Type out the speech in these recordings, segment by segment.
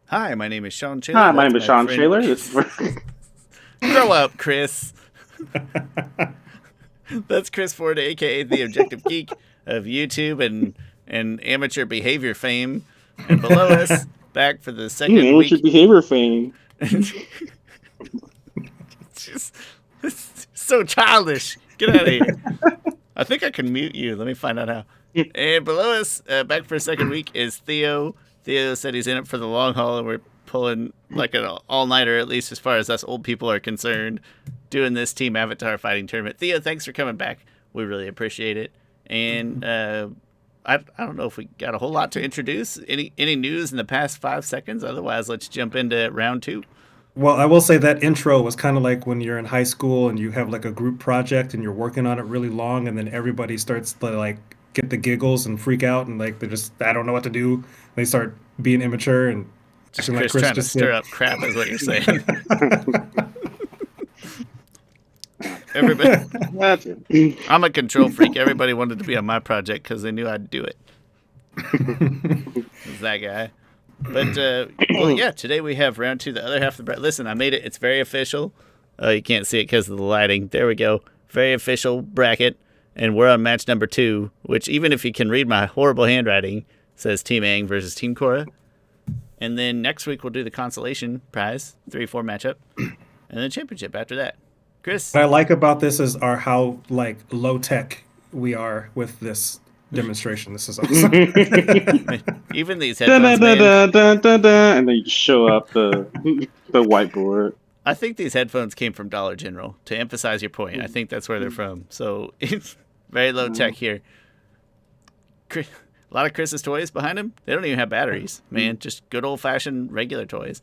Hi, my name is Sean Taylor. Hi, my That's name is Sean friend. Taylor. This is Grow up, Chris. That's Chris Ford, aka the Objective Geek of YouTube and amateur behavior fame. And below us, back for the second amateur week. behavior fame. Just, it's so childish. Get out of here. I think I can mute you. Let me find out how. And below us, back for a second week, is Theo. Theo said he's in it for the long haul, and we're pulling like an all-nighter, at least as far as us old people are concerned, doing this Team Avatar fighting tournament. Theo, thanks for coming back. We really appreciate it. And I don't know if we got a whole lot to introduce. Any news in the past 5 seconds? Otherwise, let's jump into round 2. Well, I will say that intro was kind of like when you're in high school and you have like a group project and you're working on it really long, and then everybody starts to like get the giggles and freak out, and like they're just, I don't know what to do. They start being immature and Just like Chris Chris trying to just stir said. up crap is what you're saying. Everybody, That's it. I'm a control freak. Everybody wanted to be on my project because they knew I'd do it. It's that guy. But well, yeah. Today we have round 2, the other half of the bracket. Listen, I made it. It's very official. Oh, you can't see it because of the lighting. There we go. Very official bracket, and we're on match number 2. Which, even if you can read my horrible handwriting, says Team Aang versus Team Korra. And then next week we'll do the consolation prize, 3-4 matchup, and then championship after that. Chris, What I like about this is how like low tech we are with this demonstration. This is awesome. even these Dun, headphones, dun, man. dun, dun, dun, dun, and then you show up the whiteboard. I think these headphones came from Dollar General. To emphasize your point, I think that's where they're from. So it's very low tech here. A lot of Chris's toys behind him. They don't even have batteries, man. Just good old fashioned regular toys.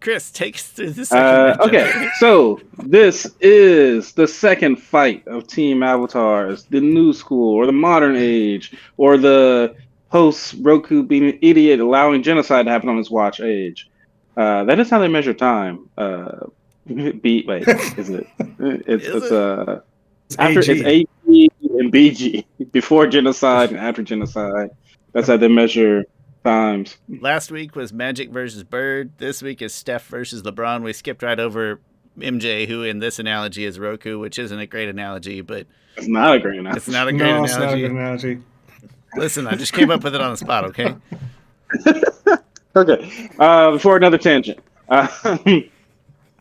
Chris, take us through the second matchup. Okay, so this is the second fight of Team Avatars, the new school or the modern age, or the post Roku being an idiot allowing genocide to happen on his watch age. That is how they measure time. Wait, is it? It's after AG. it's AG and BG before genocide and after genocide. That's how they measure times. Last week was Magic versus Bird. This week is Steph versus LeBron. We skipped right over MJ, who in this analogy is Roku, which isn't a great analogy, but It's not a great analogy. it's not a great No, it's not a analogy. good analogy. Listen, I just came up with it on the spot, okay? Okay. Before another tangent.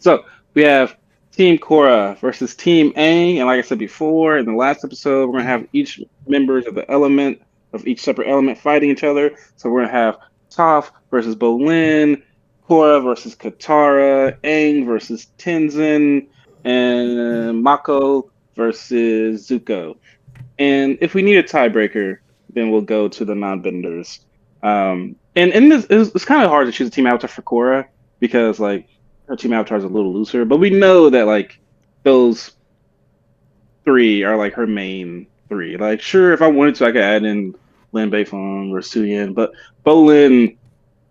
So we have Team Korra versus Team Aang, and like I said before in the last episode, we're gonna have each members of the element of each separate element fighting each other. So we're gonna have Toph versus Bolin, Korra versus Katara, Aang versus Tenzin, and Mako versus Zuko. And if we need a tiebreaker, then we'll go to the non-benders. And in this, it's kind of hard to choose a team avatar for Korra because like her team avatar is a little looser, but we know that like those 3 are like her main 3. Like, sure, if I wanted to, I could add in Lin Beifong or Suyin, but Bolin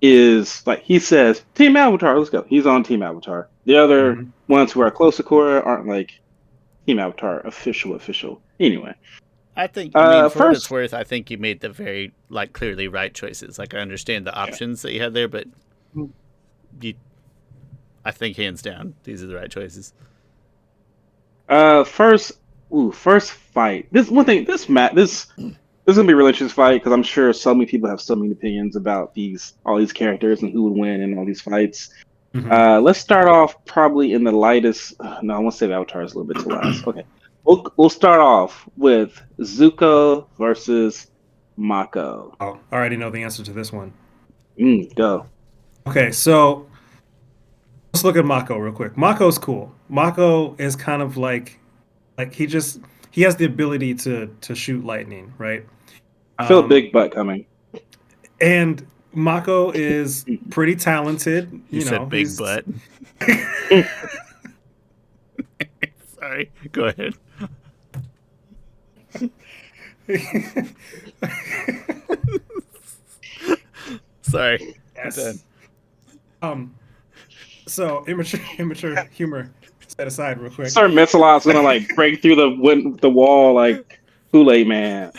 is like he says, Team Avatar, let's go. He's on Team Avatar. The other ones who are close to Korra aren't like Team Avatar official. Anyway. I think, I mean, for what it's First, worth, I think you made the very, like, clearly right choices. Like, I understand the options that you had there, but I think hands down, these are the right choices. first fight. This one thing. This is gonna be a really interesting fight because I'm sure so many people have so many opinions about all these characters and who would win in all these fights. Let's start off probably in the lightest. No, I want to save Avatars a little bit to last. Okay, we'll start off with Zuko versus Mako. Oh, I already know the answer to this one. Go. Okay, so let's look at Mako real quick. Mako's cool. Mako is kind of like he has the ability to shoot lightning, right? I feel a big butt coming. And Mako is pretty talented. You know, said big butt. Sorry, go ahead. Sorry. Yes. So immature humor set aside real quick. Sir Mix-a-Lot's gonna like break through the wall like Kool-Aid Man.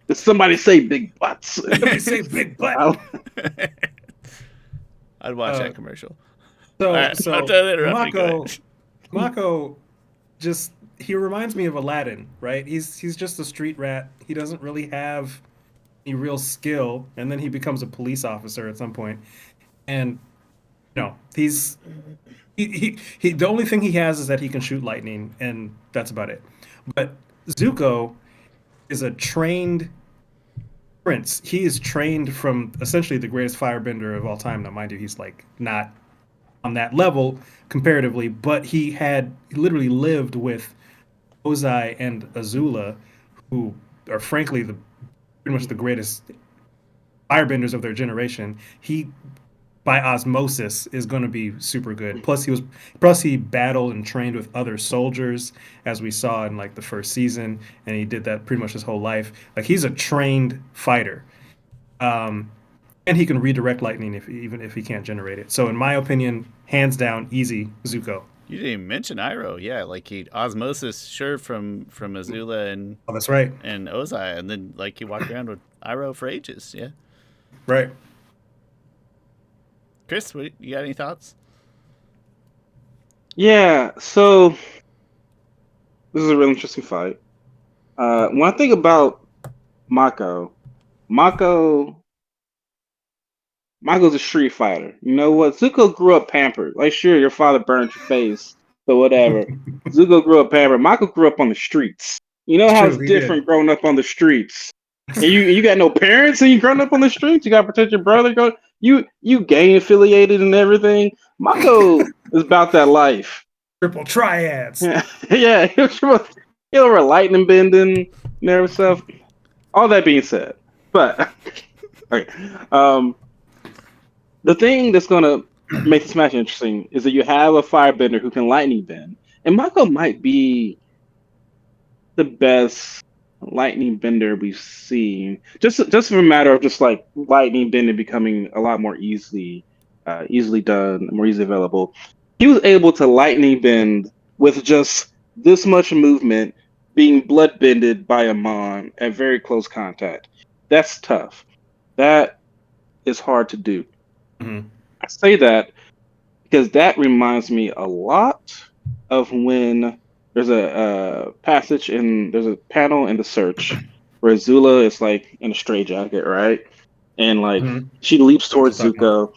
This Somebody say big butts. Somebody say big butt. I'd watch that commercial. So, All right, I'm done interrupting. Go ahead. Mako, just he reminds me of Aladdin, right? He's just a street rat. He doesn't really have any real skill, and then he becomes a police officer at some point. And he's he the only thing he has is that he can shoot lightning, and that's about it. But Zuko is a trained prince. He is trained from essentially the greatest firebender of all time. Now, mind you, he's like not on that level comparatively, but he literally lived with Ozai and Azula, who are frankly pretty much the greatest firebenders of their generation. He by osmosis is going to be super good. Plus he battled and trained with other soldiers, as we saw in like the first season, and he did that pretty much his whole life. Like he's a trained fighter, and he can redirect lightning even if he can't generate it. So in my opinion, hands down, easy Zuko. You didn't even mention Iroh. Yeah, like he osmosis, sure, from Azula and that's right, and Ozai, and then like he walked around with Iroh for ages. Yeah, right. Chris, you got any thoughts? Yeah, so this is a really interesting fight. When I think about Mako's a street fighter. You know what? Zuko grew up pampered. Like, sure, your father burned your face, but whatever. Zuko grew up pampered. Mako grew up on the streets. You know how it's different growing up on the streets. And you got no parents and you growing up on the streets. You got to protect your brother. You gang affiliated and everything. Mako is about that life. Triple triads. Yeah, he was lightning bending and everything stuff. All that being said, but okay, the thing that's gonna make this match interesting is that you have a firebender who can lightning bend, and Mako might be the best lightning bender we've seen. Just for a matter of just like lightning bending becoming a lot more easily done, more easily available. He was able to lightning bend with just this much movement, being blood bended by a mon at very close contact. That's tough. That is hard to do. Mm-hmm. I say that because that reminds me a lot of when there's a passage and there's a panel in The Search where Azula is like in a straitjacket, right? And like she leaps towards Zuko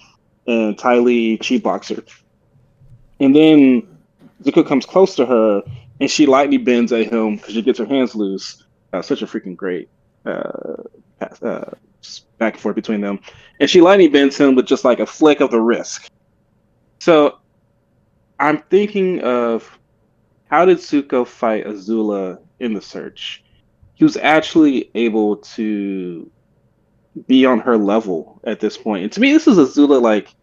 and Ty Lee chi blocks her. And then Zuko comes close to her and she lightning bends at him because she gets her hands loose. Such a freaking great back and forth between them. And she lightning bends him with just like a flick of the wrist. So I'm thinking of how did Zuko fight Azula in The Search? He was actually able to be on her level at this point. And to me, this is Azula like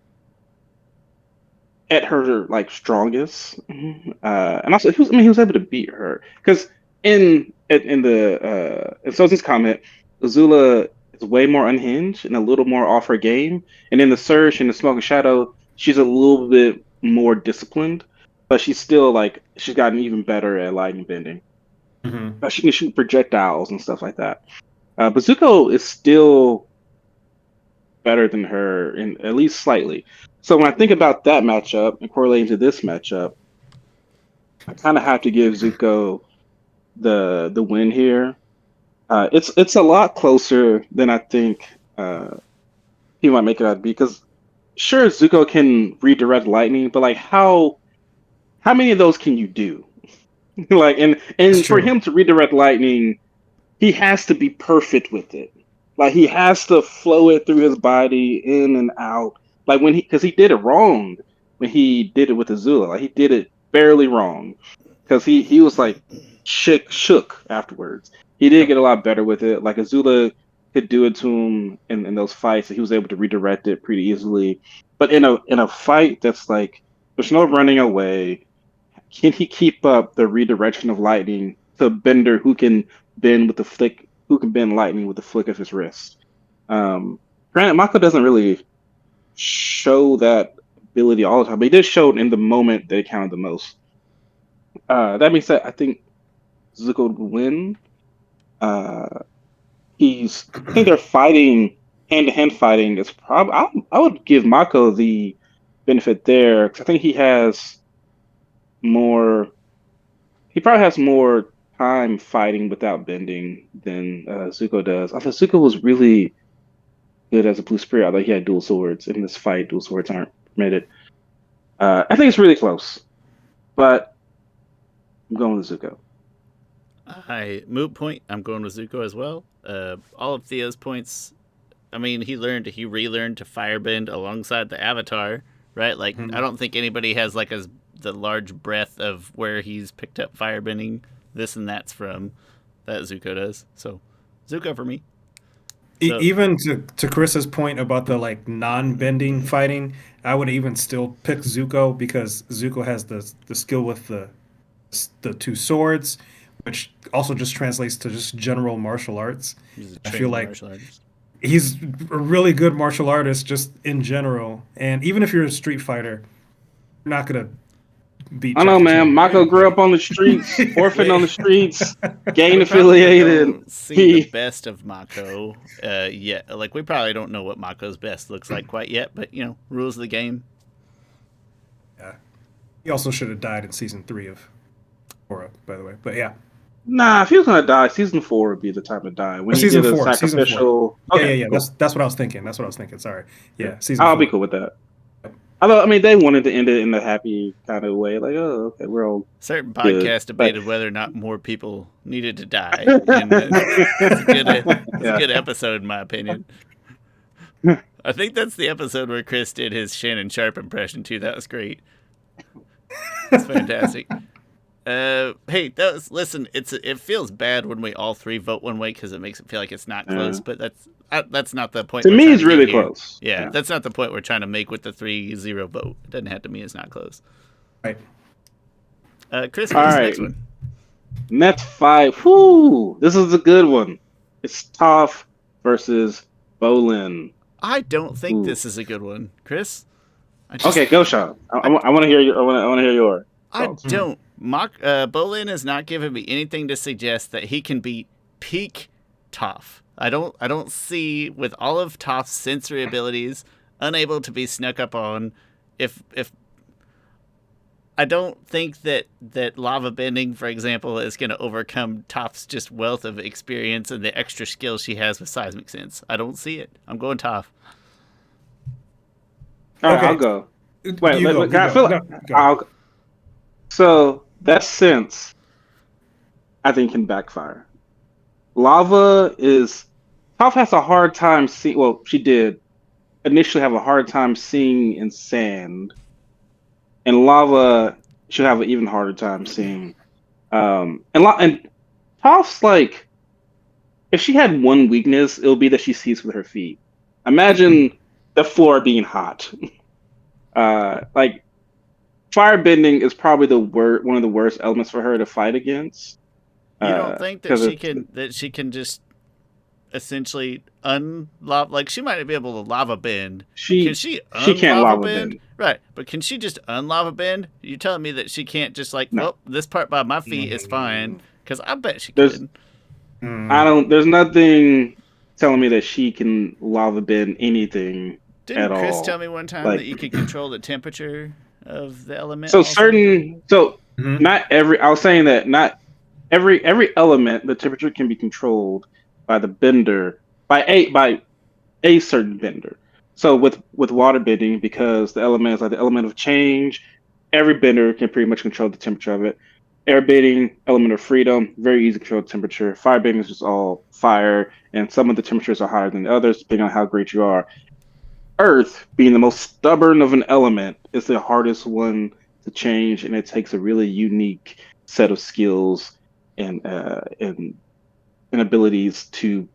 at her like strongest. And also he was able to beat her. Because in Sozin's comment, Azula is way more unhinged and a little more off her game. And in The Search and the Smoke and Shadow, she's a little bit more disciplined. But she's still like she's gotten even better at lightning bending. But she can shoot projectiles and stuff like that. But Zuko is still better than her, in at least slightly. So when I think about that matchup and correlating to this matchup, I kind of have to give Zuko the win here. It's a lot closer than I think he might make it out to be. Because sure, Zuko can redirect lightning, but like how many of those can you do? Like and for him to redirect lightning, he has to be perfect with it. Like he has to flow it through his body in and out. Like because he did it wrong when he did it with Azula. Like he did it barely wrong because he was like shook afterwards. He did get a lot better with it. Like Azula could do it to him in those fights. He was able to redirect it pretty easily. But in a fight that's like there's no running away. Can he keep up the redirection of lightning to a bender who can bend with the flick, who can bend lightning with the flick of his wrist? Granted, Mako doesn't really show that ability all the time, but he did show it in the moment that it counted the most. That being said, I think Zuko would win. I think they're fighting hand-to-hand fighting. It's probably I would give Mako the benefit there because I think more. He probably has more time fighting without bending than Zuko does. I thought Zuko was really good as a blue spirit, although he had dual swords. In this fight, dual swords aren't permitted. I think it's really close, but I'm going with Zuko. Moot point. I'm going with Zuko as well. All of Theo's points. I mean, he relearned to firebend alongside the Avatar, right? Like, I don't think anybody has like the large breadth of where he's picked up firebending. This and that's from that Zuko does. So, Zuko for me. So, Even to Chris's point about the like non-bending fighting, I would even still pick Zuko because Zuko has the skill with the two swords, which also just translates to just general martial arts. I feel like he's a really good martial artist just in general, and even if you're a street fighter, you're not gonna beat. I know, man. Mako grew up on the streets, orphaned on the streets, gang affiliated. See the best of Mako yet. Like, we probably don't know what Mako's best looks like quite yet, but rules of the game. Yeah, he also should have died in season 3 of Korra, by the way. But yeah. Nah, if he was gonna die, season 4 would be the time to die. When season he did 4, a sacrificial. Okay, yeah. Cool. That's what I was thinking. Sorry. Yeah, season. I'll 4. be cool with that. Although, I mean, they wanted to end it in a happy kind of way, like, oh, okay, we're all. Certain podcasts debated whether or not more people needed to die. It's a good episode, in my opinion. I think that's the episode where Chris did his Shannon Sharp impression too. That was great. It's fantastic. Hey, listen. It feels bad when we all three vote one way because it makes it feel like it's not close. But that's not the point. To me, it's really close. Yeah, that's not the point we're trying to make with the 3-0 vote. It doesn't have to mean it's not close. Right. Chris, what's the next one? Next 5. Whoo! This is a good one. It's Toph versus Bolin. I don't think this is a good one, Chris. Okay, go, Shawn. I want to hear your. I want to hear your. I don't. Bolin has not given me anything to suggest that he can beat peak Toph. I don't see, with all of Toph's sensory abilities, unable to be snuck up on. If I don't think that lava bending, for example, is going to overcome Toph's just wealth of experience and the extra skills she has with seismic sense. I don't see it. I'm going Toph. All right, I'll go. Wait, I feel like I'll go. So that sense, I think, can backfire. Toph has a hard time seeing. Well, she did initially have a hard time seeing in sand, and lava she'll have an even harder time seeing. And Toph's like, if she had one weakness, it'll be that she sees with her feet. Imagine the floor being hot. Like, firebending is probably one of the worst elements for her to fight against. You don't think that she can just essentially like, she might be able to lava bend. Can she can't lava bend. Right, but can she just unlava bend? You're telling me that she can't just like, no. This part by my feet is fine? Because I bet she can. There's nothing telling me that she can lava bend anything. Didn't Chris tell me one time that you could control the temperature of the element? Not every. I was saying that not every element, the temperature can be controlled by the bender, by a certain bender. So with water bending, because the element is like the element of change, every bender can pretty much control the temperature of it. Air bending, element of freedom, very easy to control the temperature. Fire bending is just all fire, and some of the temperatures are higher than the others, depending on how great you are. Earth, being the most stubborn of an element, is the hardest one to change, and it takes a really unique set of skills and abilities to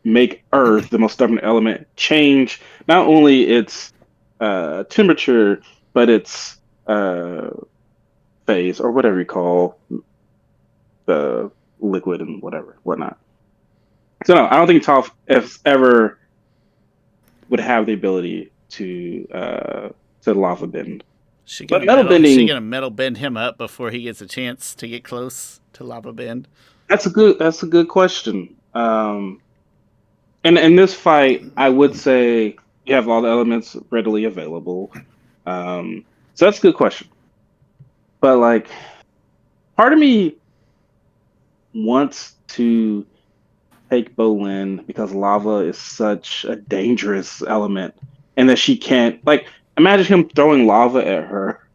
make Earth, the most stubborn element, change not only its temperature, but its phase, or whatever you call the liquid and whatnot. So no, I don't think Toph ever would have the ability to lava bend. She gonna metal bend him up before he gets a chance to get close to lava bend? That's a good question. And in this fight, I would say you have all the elements readily available. So that's a good question. But like, part of me wants to take Bolin because lava is such a dangerous element, and that she can't like imagine him throwing lava at her.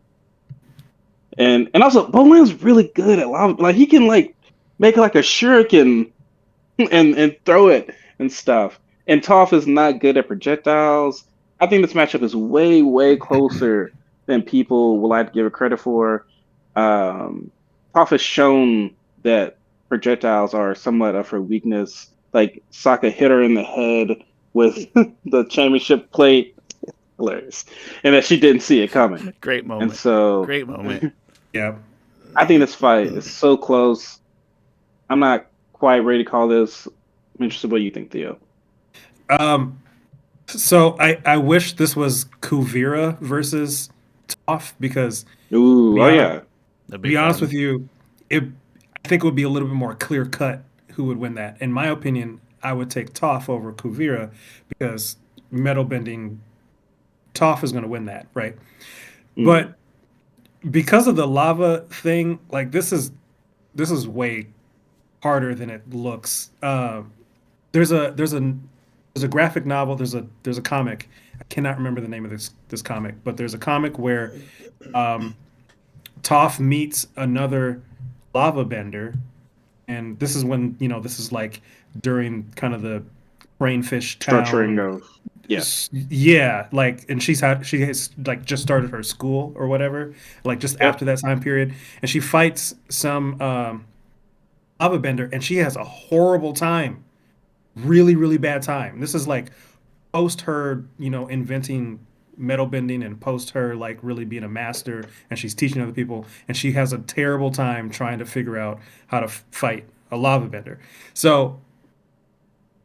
And also Bolin's really good at lava. Like he can like make like a shuriken and throw it and stuff. And Toph is not good at projectiles. I think this matchup is way closer than people would like to give it credit for. Um, Toph has shown that projectiles are somewhat of her weakness. Like Sokka hit her in the head with the championship plate, hilarious, and that she didn't see it coming. Great And moment. so Great moment. Yeah. I think this fight is so close. I'm not quite ready to call this. I'm interested what you think, Theo. Um, so I wish this was Kuvira versus Toph because Ooh, be oh honest, yeah. That'd to be be honest fun. with you, I think it would be a little bit more clear cut who would win that. In my opinion, I would take Toph over Kuvira because metal bending, Toph is going to win that, right? Mm, But because of the lava thing, like this is way harder than it looks. There's a graphic novel. There's a comic. I cannot remember the name of this comic, but there's a comic where um, Toph meets another lava bender, and this is when this is like during kind of the Rainfish structuring Town. of yeah. Yeah, like, and she has like just started her school or whatever, like just Yep. after that time period, and she fights some lava bender, and she has a horrible time, really bad time. This is like post her, inventing metal bending and post her like really being a master, and she's teaching other people, and she has a terrible time trying to figure out how to fight a lava bender. So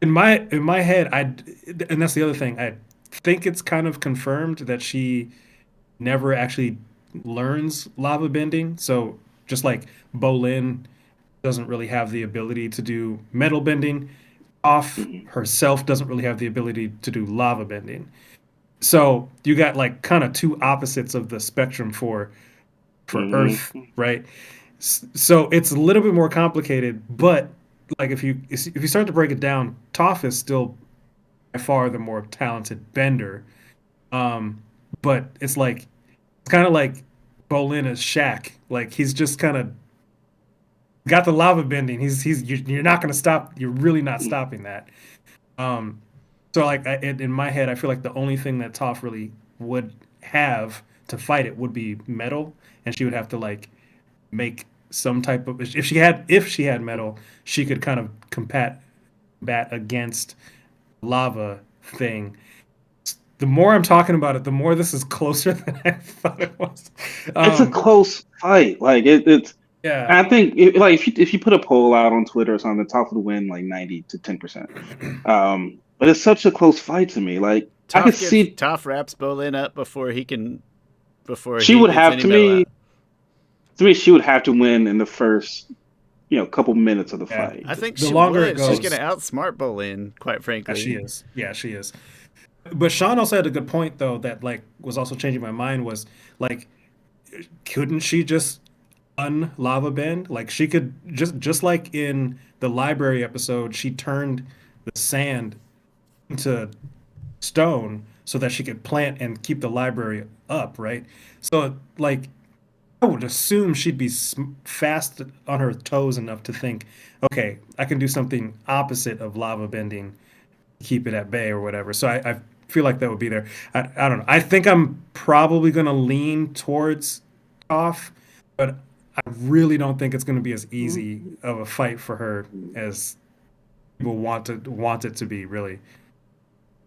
in my head, and that's the other thing, I think it's kind of confirmed that she never actually learns lava bending. So just like Bolin doesn't really have the ability to do metal bending, Off Mhm. herself doesn't really have the ability to do lava bending. So you got like kind of two opposites of the spectrum for Earth, Mhm. right? So it's a little bit more complicated, but like if you start to break it down, Toph is still by far the more talented bender. Um, but it's kind of like Bolin is Shaq. Like he's just kind of got the lava bending. You're not going to stop. You're really not stopping that. Um, so like in my head, I feel like the only thing that Toph really would have to fight it would be metal, and she would have to like make some type of if she had metal, she could kind of combat against lava thing. The more I'm talking about it, the more this is closer than I thought it was. It's a Um, close fight. Like it's. yeah. I think like if you put a poll out on Twitter or something, the top would win like 90 to 10%. But it's such a close fight to me. Like I could see Toph wraps Bolin up before she he would gets have any metal out. to me she would have to win in the first couple minutes of the Yeah. fight. I think The she longer it would. She's gonna goes, outsmart Bolin, quite yeah, she frankly. is. Yeah, she is. But Sean also had a good point though that like was also changing my mind was like couldn't she just unlava bend? Like she could just like in the library episode, she turned the sand into stone so that she could plant and keep the library up, right? So like I would assume she'd be fast on her toes enough to think, okay, I can do something opposite of lava bending, keep it at bay or whatever. So I feel like that would be there. I don't know. I think I'm probably going to lean towards off, but I really don't think it's going to be as easy of a fight for her as people want it to be. Really,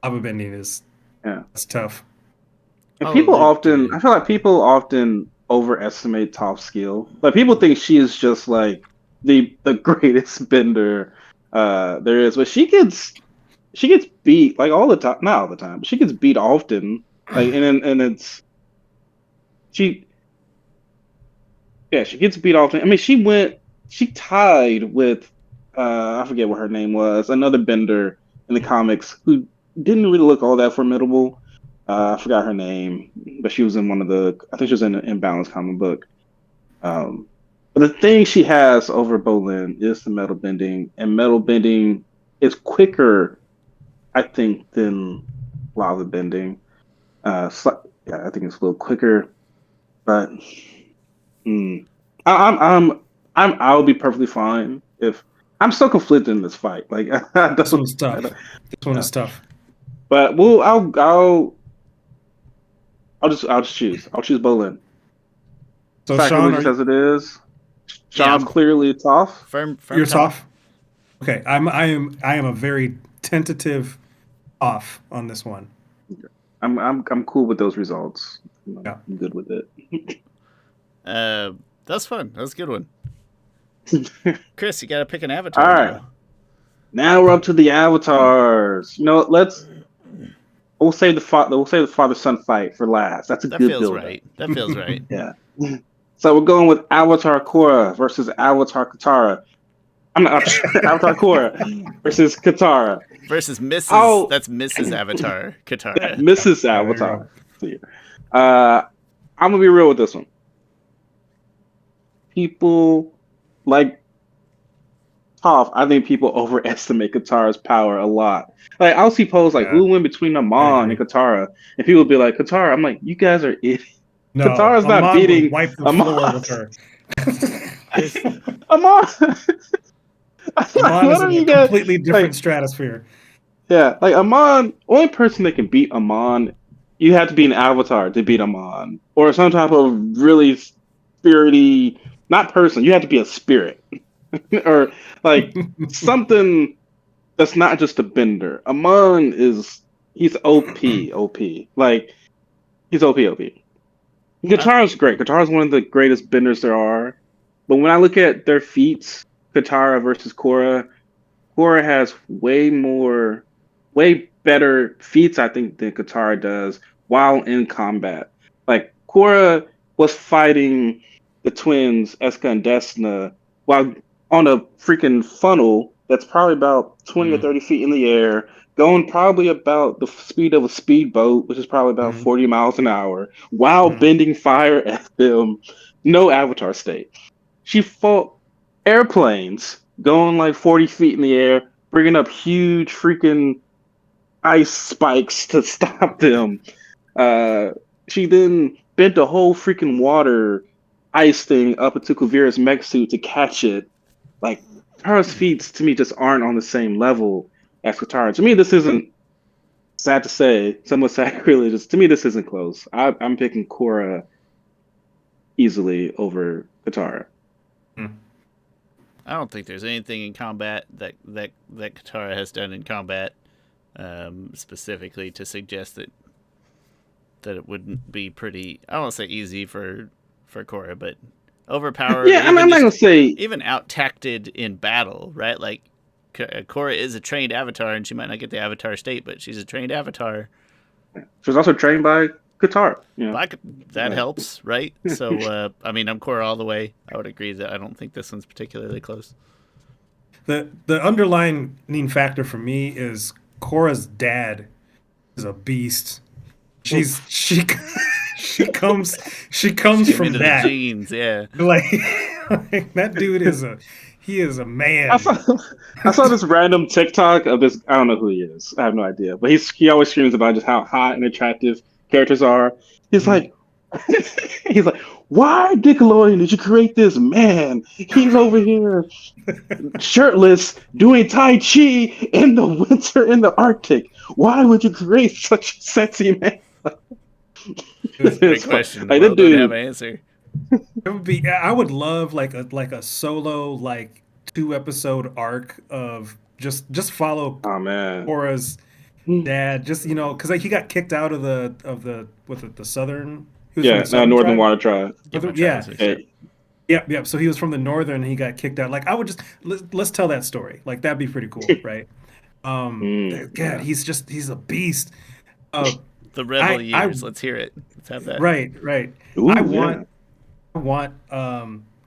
lava bending is Yeah. it's tough. And I'll allude to it. I feel like people often overestimate top skill. Like people think she is just like the greatest bender there is, but she gets beat like all the time, not all the time, but she gets beat often. Like and it's she she gets beat often. I mean, she tied with I forget what her name was, another bender in the comics who didn't really look all that formidable. I forgot her name, but she was in I think she was in an Imbalance comic book. But the thing she has over Bolin is the metal bending, and metal bending is quicker, I think, than lava bending. Yeah, I think it's a little quicker, but I'll be perfectly fine if I'm so conflicted in this fight. Like This one's tough. This one is tough. But I'll just choose. I'll choose Bolin. So Shawn, as it is, Shawn's I'm clearly tough. firm you're top. tough. Okay, I am a very tentative off on this one. I'm cool with those results. Yeah. I'm good with it. That's fun. That was a good one. Chris, you got to pick an avatar. All right. Now we're up to the avatars. We'll save the father-son fight for last. That's a good feels build. Right. That feels right. Yeah. So we're going with Avatar Korra versus Avatar Katara. I'm not Avatar Korra versus Katara. Versus Mrs. That's Mrs. Avatar Katara. Mrs. Avatar. I'm gonna be real with this one. People like Toph. I think people overestimate Katara's power a lot. Like I'll see posts like who win between Amon and Katara, and people will be like Katara. I'm like, you guys are idiots. No, Katara's Amon not beating would wipe the floor with her. Amon. Amon is in a completely different stratosphere. Yeah, like Amon, only person that can beat Amon, you have to be an avatar to beat Amon, or some type of really spirity, not person. You have to be a spirit, or like something that's not just a bender. Amon he's OP. Like he's OP. Katara's great. Katara's one of the greatest benders there are, but when I look at their feats, Katara versus Korra has way better feats, I think, than Katara does while in combat. Like Korra was fighting the twins Eska and Desna while on a freaking funnel that's probably about 20 or 30 feet in the air, going probably about the speed of a speedboat, which is probably about 40 miles an hour, while bending fire at them. No avatar state. She fought airplanes going like 40 feet in the air, bringing up huge freaking ice spikes to stop them. She then bent a whole freaking water ice thing up into Kuvira's mech suit to catch it. Like, Katara's feats to me just aren't on the same level as Katara. To me, this isn't, sad to say, somewhat sacrilegious. To me, this isn't close. I'm picking Korra easily over Katara. I don't think there's anything in combat that Katara has done in combat specifically to suggest that it wouldn't be pretty. I don't want to say easy for Korra, but overpowered. Yeah, I'm not gonna say even out-tacted in battle, right? Like Korra is a trained avatar, and she might not get the avatar state, but she's a trained avatar. She was also trained by Katara. That helps, right? So, I mean, I'm Korra all the way. I would agree that I don't think this one's particularly close. The underlying factor for me is Korra's dad is a beast. She comes from that. The genes, yeah. Like that dude is a man. I saw this random TikTok of this. I don't know who he is. I have no idea. But he always screams about just how hot and attractive characters are. He's like, why, Nickelodeon, did you create this man? He's over here shirtless doing Tai Chi in the winter in the Arctic. Why would you create such a sexy man? That's a great question. Like, Well, don't have an answer. It would be. I would love like a solo 2-episode arc of just follow Korra's dad. Just because he got kicked out of the southern. Northern Water Tribe. Yeah. So he was from the northern, and he got kicked out. Like I would just let's tell that story. Like that'd be pretty cool, right? God, he's a beast. The rebel years. Let's hear it. Let's have that. Right. Ooh, I want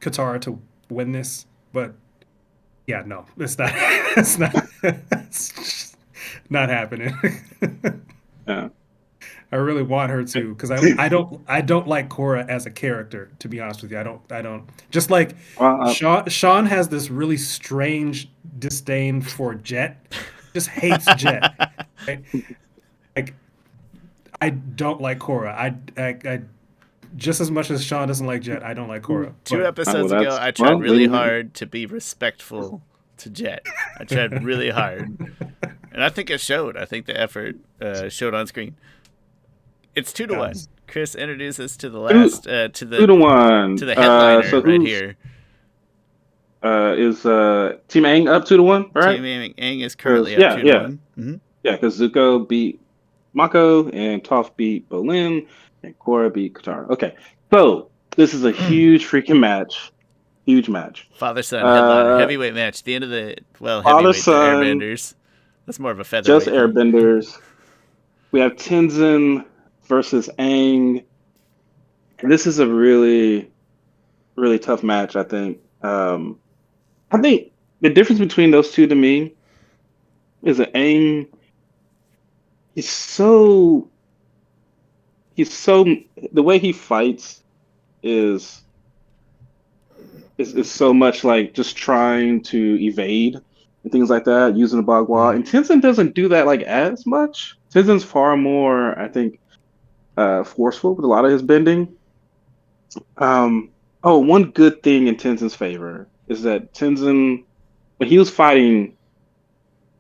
Katara to win this, but yeah, no, it's not. Not happening. Yeah. I really want her to because I don't like Korra as a character, to be honest with you. I don't just like Well, Shawn has this really strange disdain for Jet. Just hates Jet. Right? Like I don't like Korra. I just as much as Shawn doesn't like Jet, I don't like Korra. Two But episodes well, ago, that's I tried well. really hard to be respectful to Jet. I tried really hard, and I think it showed. I think the effort showed on screen. It's 2-1. yes. Chris, introduce us to the Two, last to 2-1. the headliner So right who's here. is Team Aang up 2-1, right? Team Aang is currently Because up 2-1. Mm-hmm. because Zuko beat Mako and Toph beat Bolin and Korra beat Katara. Okay, so this is a huge freaking match. Huge match. Father son headliner Uh, heavyweight match. The end of the Father heavyweight, the Son, Airbenders. That's more of a just featherweight thing. Airbenders. We have Tenzin versus Aang. This is a really, really tough match, I think. I think the difference between those two to me is that Aang is so the way he fights is is so much like just trying to evade and things like that, using the Bagua. And Tenzin doesn't do that like as much. Tenzin's far more, I think, forceful with a lot of his bending. One good thing in Tenzin's favor is that Tenzin, when he was fighting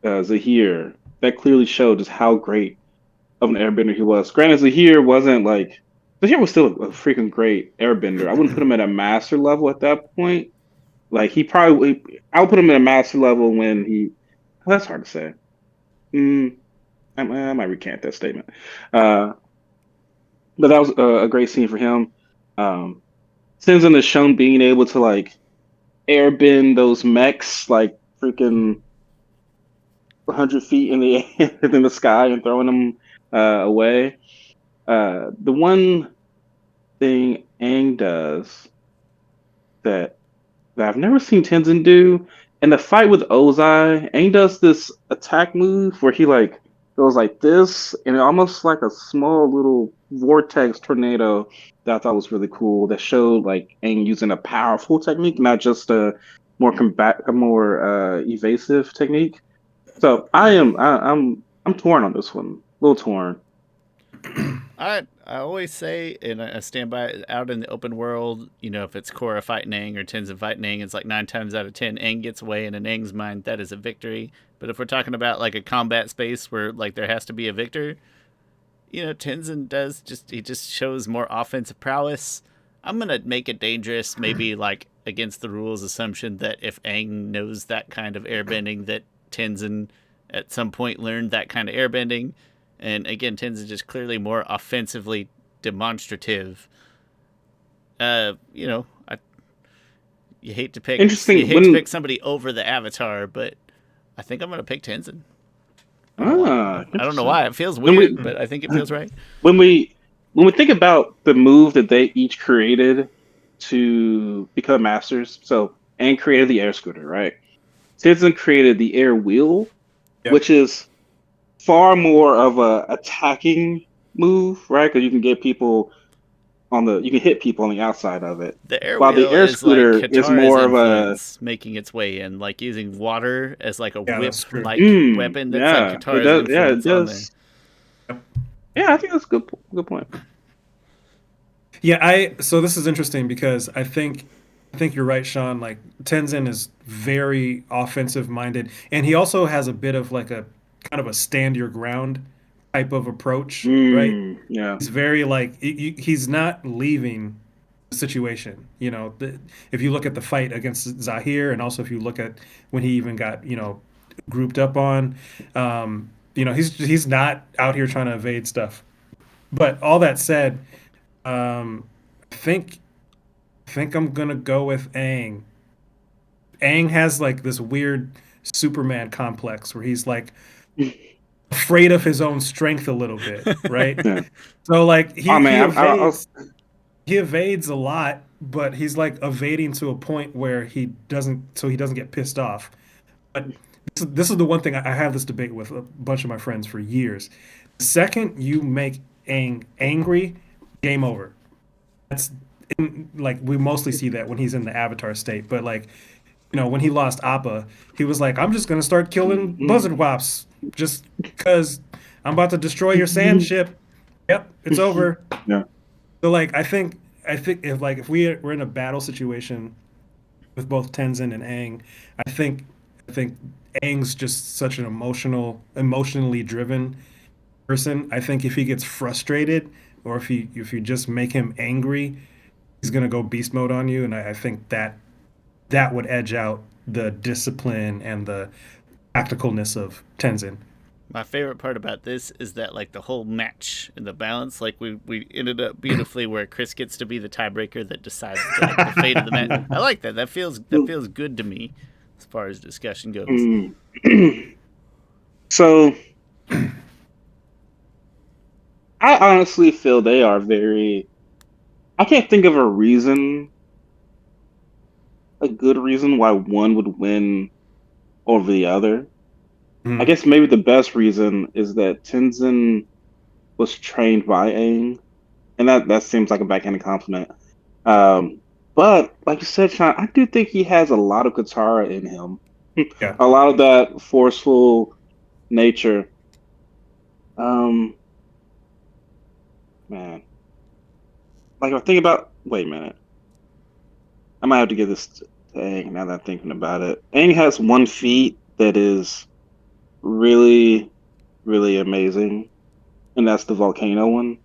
Zahir, that clearly showed just how great of an airbender he was. Granted, Zahir was still a freaking great airbender. I wouldn't put him at a master level at that point. Like I would put him at a master level when he. Oh, that's hard to say. Mm, I might recant that statement. Uh, but that was a great scene for him. Um, Tenzin has shown being able to like airbend those mechs like freaking 100 feet in the in the sky and throwing them away. The one thing Aang does that I've never seen Tenzin do, in the fight with Ozai, Aang does this attack move where he like goes like this, and almost like a small little vortex tornado that I thought was really cool. That showed like Aang using a powerful technique, not just a more evasive technique. So I'm torn on this one, a little torn. I always say, and I stand by it, out in the open world, if it's Korra fighting Aang or Tenzin fighting Aang, it's like 9 times out of 10, Aang gets away, and in Aang's mind, that is a victory. But if we're talking about like a combat space where like there has to be a victor, Tenzin he just shows more offensive prowess. I'm gonna make it dangerous, maybe like against the rules assumption that if Aang knows that kind of airbending, that Tenzin at some point learned that kind of airbending. And again, Tenzin just clearly more offensively demonstrative. You hate to pick Interesting. you hate to pick somebody over the Avatar, but I think I'm gonna pick Tenzin. I don't know why. It feels weird, but I think it feels right. When we think about the move that they each created to become masters, so Aang created the air scooter, right? Tenzin created the air wheel, which is far more of a attacking move, right? Because you can hit people on the outside of it. The air While wheel the air is scooter like is Katara's more of a influence making its way in, like using water as like a whip-like weapon. That's like Katara's influence it does. on there. Yeah, I think that's a good point. Yeah, so this is interesting because I think you're right, Sean. Like Tenzin is very offensive minded, and he also has a bit of like a kind of a stand your ground type of approach, right? Yeah, He's very like he's not leaving the situation. If you look at the fight against Zahir, and also if you look at when he even got grouped up on, he's not out here trying to evade stuff. But all that said, I think I'm gonna go with Aang. Aang has like this weird Superman complex where he's like afraid of his own strength a little bit, right? yeah. So like he evades, I he evades a lot, but he's like evading to a point where he doesn't get pissed off. But this is the one thing I have this debate with a bunch of my friends for years. The second you make Aang angry, game over. That's like we mostly see that when he's in the Avatar state, but like when he lost Appa, he was like, "I'm just gonna start killing buzzard wops just because I'm about to destroy your sand ship." Yep, it's over. Yeah. So like I think if we're in a battle situation with both Tenzin and Aang, I think Aang's just such an emotionally driven person. I think if he gets frustrated or if you just make him angry, he's gonna go beast mode on you, and I think that would edge out the discipline and the tacticalness of Tenzin. My favorite part about this is that like the whole match and the balance, like we ended up beautifully where Chris gets to be the tiebreaker that decides the fate of the match. I like that. That feels good to me as far as discussion goes. So I honestly feel they are very. I can't think of a good reason why one would win over the other. I Mm. guess maybe the best reason is that Tenzin was trained by Aang, and that seems like a backhanded compliment. Um, but like you said, Sean, I do think he has a lot of Katara in him, Yeah. a lot of that forceful nature. Um, man, like I think about. Wait a minute, I might have to give this to Aang now that I'm thinking about it. Aang has one feat that is really, really amazing, and that's the volcano one.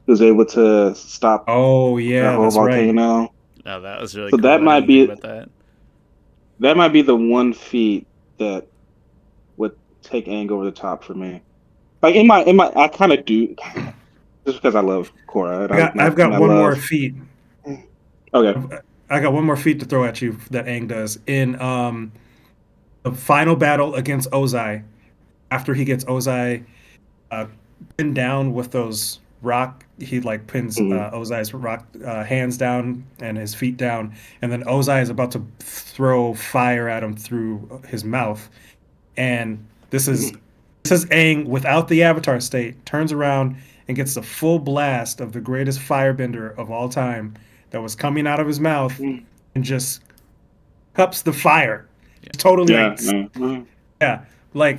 He was able to stop Oh that yeah, whole that's right. volcano. Oh, that was really So cool. I didn't think about that. that might be the one feat that would take Aang over the top for me. Like in my I kind of do just because I love Korra I got I've and got I one more love. feat. Okay. I got one more feat to throw at you that Aang does in the final battle against Ozai. After he gets Ozai uh, pinned down with those rock, he like pins Mhm. Ozai's rock hands down and his feet down, and then Ozai is about to throw fire at him through his mouth, and this is Aang without the Avatar state turns around and gets the full blast of the greatest firebender of all time that was coming out of his mouth Mhm. and just cups the fire. Yeah. Totally like Yeah. Mhm. yeah, like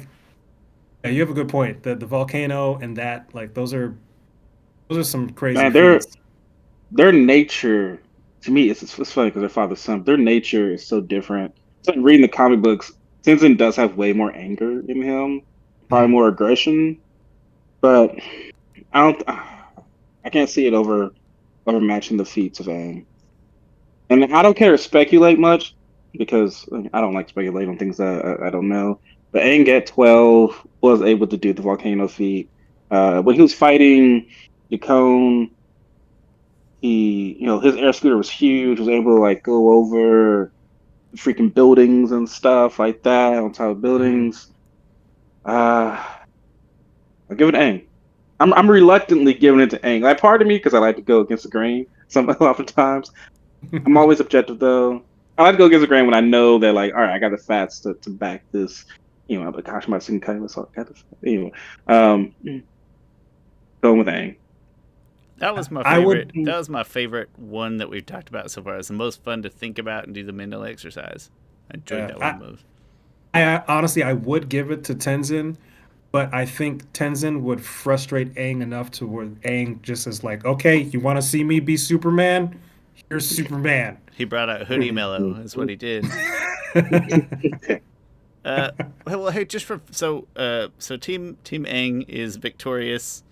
yeah, you have a good point. The volcano and that like those are some crazy Man, their feats. their nature to me it's funny because they're father son. Their nature is so different. It's like reading the comic books. Tenzin does have way more anger in him, probably Mhm. more aggression, but I don't. I can't see it overmatching the feats of Aang. And I don't care to speculate much because I don't like speculating on things that I don't know. But Aang at 12 was able to do the volcano feat. When he was fighting Yukon, his air scooter was huge. Was able to like go over freaking buildings and stuff like that on top of Mhm. buildings. Uh, I'll give it to Aang. I'm reluctantly giving it to Aang. Like part of me because I like to go against the grain some oftentimes. I'm always objective though. I like to go against the grain when I know that like, all right, I got the facts to back this. But gosh, my second kind of got the anyway. Um, going with Aang. That was my I favorite. would That was my favorite one that we've talked about so far. It's the most fun to think about and do the mental exercise. I enjoyed that one I, most. I honestly I would give it to Tenzin, but I think Tenzin would frustrate Aang enough to where Aang just is like, okay, you want to see me be Superman? Here's Superman. He brought out Hoodie Mellow. That's what he did. Uh, well, hey, just for so Team Aang is victorious,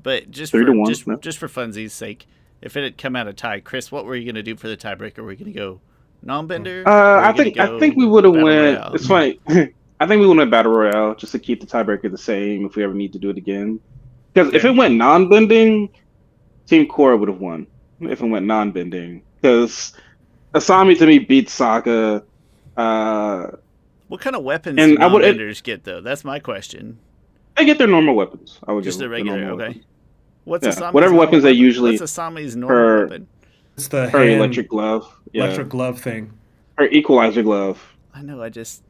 but just 3-1. No. just for funsies' sake, if it had come out a tie, Chris, what were you gonna do for the tiebreaker? Were you gonna go non-bender, or were you gonna I think we go would have battle went. royale? It's funny. I think we would have battle royale just to keep the tiebreaker the same if we ever need to do it again. Because if Okay. it went non-bending, Team Korra would have won. If it went non-bending, because Asami to me beats Sokka. Uh, What kind of weapons do and I would non-benders get though? That's my question. they get their normal weapons. I would give Just them the their regular, normal okay. weapons. What's Yeah, Asami's whatever normal weapons they weapon? What's usually Asami's normal her weapon? It's the her hand electric glove. Yeah, electric glove thing. her equalizer glove. I know. I just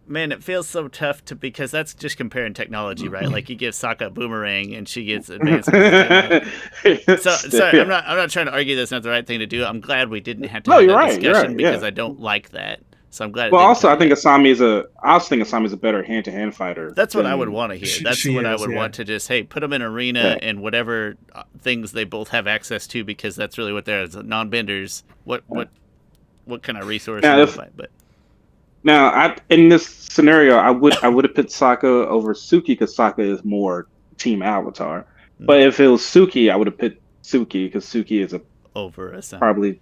Man, it feels so tough because that's just comparing technology, right? Like you give Sokka a boomerang and she gets advancements in technology. So sorry, I'm not trying to argue that's not the right thing to do. I'm glad we didn't have to No, have you're that right. You're discussion right. because Yeah. I don't like that. So I'm glad it Well, didn't also, come I to think that. I also think Asami's a better hand-to-hand fighter. That's what I would than want to hear. She, That's she what I is, would yeah. want to just, hey, put them in arena Yeah. and whatever things they both have access to, because that's really what they're as non-benders. What kind of resource Now, and if fight? But in this scenario, I would have put Sokka over Suki because Sokka is more Team Avatar. But if it was Suki, I would have put Suki because Suki is over a son. probably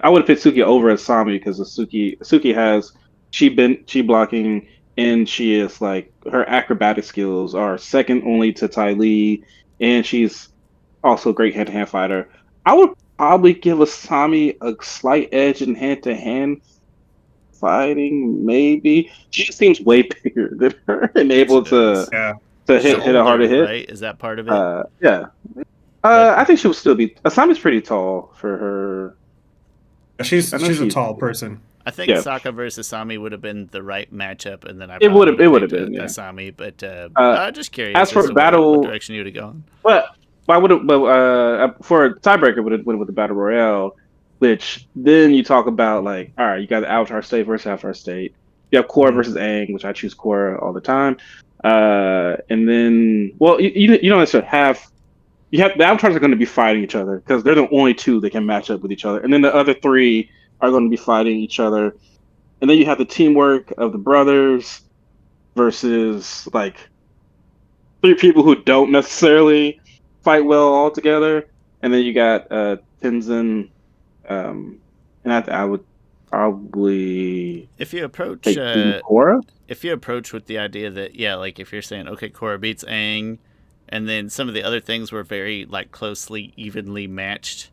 I would have put Suki over Asami because Suki has chi blocking and she is like her acrobatic skills are second only to Ty Lee and she's also a great hand to hand fighter. I would probably give Asami a slight edge in hand to hand fighting, maybe. She just seems way bigger than her and She able does. Yeah. to She's hit a harder older, hit. right? Is that part of it? Yeah. But I think she will still be. Asami's pretty tall for her. She's I know she's a she's. tall person. I think Yeah, Sokka versus Asami would have been the right matchup, and then I it probably would would have. It have would have picked been. Yeah. Asami. But Uh, I'm just curious as as for to what battle, direction you would have gone. but I would have. But for a tiebreaker, would have with the battle royale, which then you talk about like, all right, you got the Avatar State versus Avatar State. You have Korra Mhm. versus Aang, which I choose Korra all the time. And then, well, you don't necessarily have. You have the avatars are going to be fighting each other because they're the only two that can match up with each other, and then the other three are going to be fighting each other. And then you have the teamwork of the brothers versus like three people who don't necessarily fight well all together. And then you got Tenzin, and I would probably If you approach take Team Korra. with the idea that, yeah, like if you're saying, okay, Korra beats Aang, and then some of the other things were very like closely evenly matched,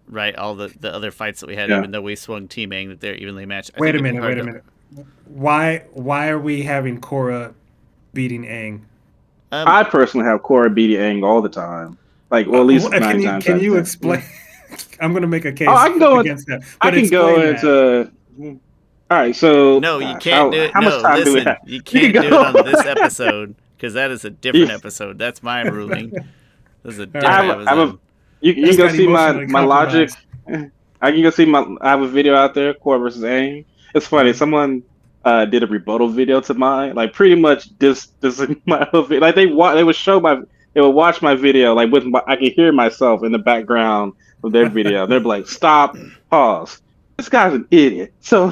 right? All the other fights that we had, Yeah. even though we swung Team Aang, that they're evenly matched. I Wait think a it'd be minute. hard Wait a to- minute. Why are we having Korra beating Aang? I personally have Korra beating Aang all the time, like well at least nine times Can out of you 10. explain? I'm going to make a Oh, case I can go. against that, I but can go explain that. into. All right, so No, you can't do it. how much No, time do we listen, have? you You can can't do it go. on this episode because that is a different episode. That's my ruling. This is a All different right. I have a. episode. You Just can go got see emotionally my logic. compromised. I can go see my. I have a video out there, Core versus Aang. It's funny. Mhm. Someone did a rebuttal video to mine, like pretty much this my whole video. Like they would show my they would watch my video like with my, I could hear myself in the background of their video. They'd be like, "Stop, pause. This guy's an idiot." So.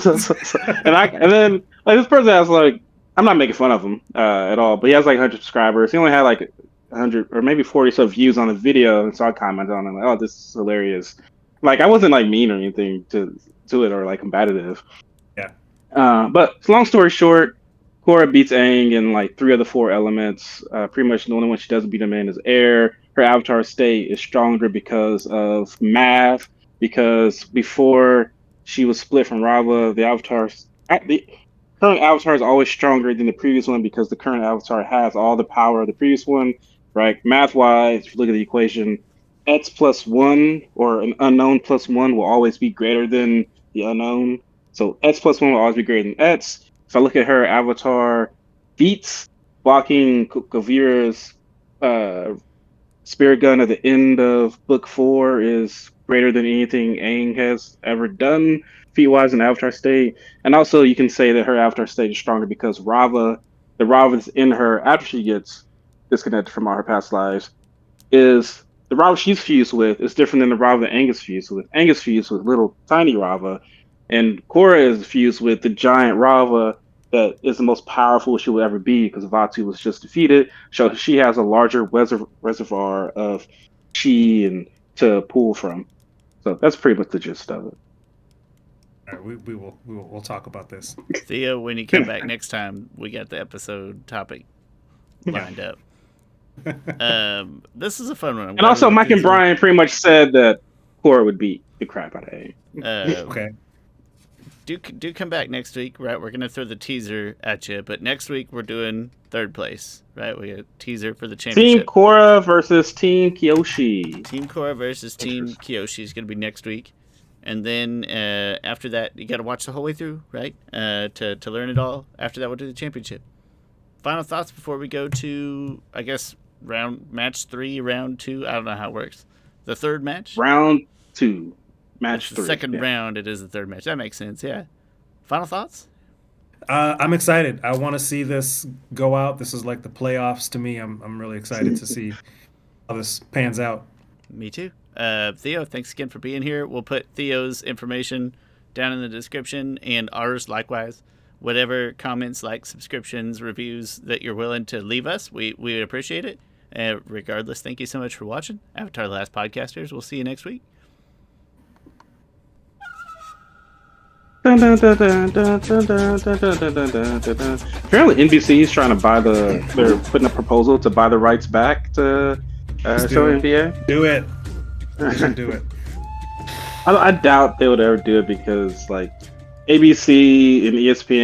And then like this person has like I'm not making fun of him at all, but he has like 100 subscribers. He only had like 100 or maybe 40 so views on the video, and so I commented on it like, "Oh, this is hilarious." Like I wasn't like mean or anything to it or like combative. Yeah. But long story short, Korra beats Aang in like three of the four elements. Pretty much the only one she doesn't beat him in is air. Her avatar state is stronger because of math. Because before she was split from Rava, the current avatar is always stronger than the previous one because the current avatar has all the power of the previous one. Right? Math wise, if you look at the equation, X plus one or an unknown plus one will always be greater than the unknown. So X plus one will always be greater than X. If I look at her avatar feats, blocking Kavira's spirit gun at the end of book 4 is greater than anything Aang has ever done feat wise in avatar state. And also you can say that her avatar state is stronger because the Rava that's in her after she gets disconnected from all her past lives, is the Rava she's fused with is different than the Rava that Aang is fused with. Aang is fused with little tiny Rava, and Korra is fused with the giant Rava that is the most powerful she will ever be because Vatu was just defeated. So she has a larger reservoir of chi and to pull from. So that's pretty much the gist of it. All right, we'll talk about this. Theo, when you come back next time, we got the episode topic lined up. This is a fun one. And also, Mike and Bryan pretty much said that Korra would beat the crap out of Aang. Okay. Do come back next week, right? We're gonna throw the teaser at you, but next week we're doing third place, right? We got a teaser for the Team championship. Korra versus Team Kyoshi. Team Korra versus Team Kyoshi is gonna be next week, And then after that, you got to watch the whole way through, right? To learn it all. After that, we'll do the championship. Final thoughts before we go to, I guess, match 3, round 2. I don't know how it works. The third match? Round 2, match 3. The second round, it is the third match. That makes sense, yeah. Final thoughts? I'm excited. I want to see this go out. This is like the playoffs to me. I'm really excited to see how this pans out. Me too. Theo, thanks again for being here. We'll put Theo's information down in the description and ours likewise. Whatever comments, likes, subscriptions, reviews that you're willing to leave us, we would appreciate it. Regardless, thank you so much for watching. Avatar: The Last Podcasters. We'll see you next week. Apparently NBC is trying to buy they're putting a proposal to buy the rights back to show NBA. Do it. They should do it. I doubt they would ever do it because like ABC and ESPN